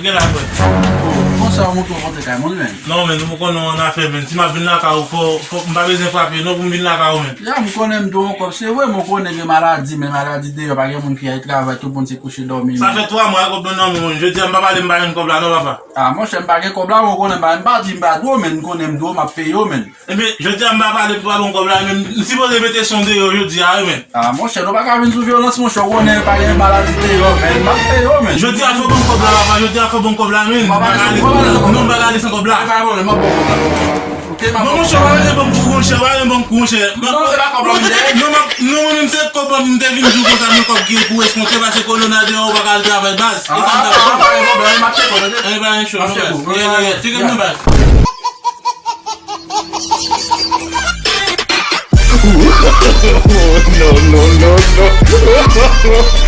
gen la fwe. Kon sa moun tou rentre kay moun men? Non men, nou kon nou an afe men. Si ma vin la ka ou, fò mba bezen frape, nou pou vin la ka ou men. Ya mou konen mdou an kop, se vwe mou konen gen maladi, men maladi de yo pa gen moun ki ay travay, tout moun se kouche dormi. Sa fe 3 mwa kop nan moun, je di mba pale mba yon kop la, non papa? Ah, mon chè mba gen kop la, mou konen mba di mba dwo men, konen mdou, mba pe yo men. Ebe, je di mba pale pou bon kop la men, si vous mettez son de yo, je di a men. Ah, mon chè, nou pa ka vin sou violence, mon chè, konen pa gen maladi de yo men, mba pe yo men. Je di a fò bon kop la, papa, je di a fò bon kop la men. Non mba gade son kop la. Non, mon chè, wale bon kou, mon chè, wale bon kou, mon chè. Non, mwen se kop la mwen te vin jou kon sa mwen kop ki pou eskonte parce que l'on a de ou baka al travay baz. E ba yon chou, tike mwen baz. No, no, no, no.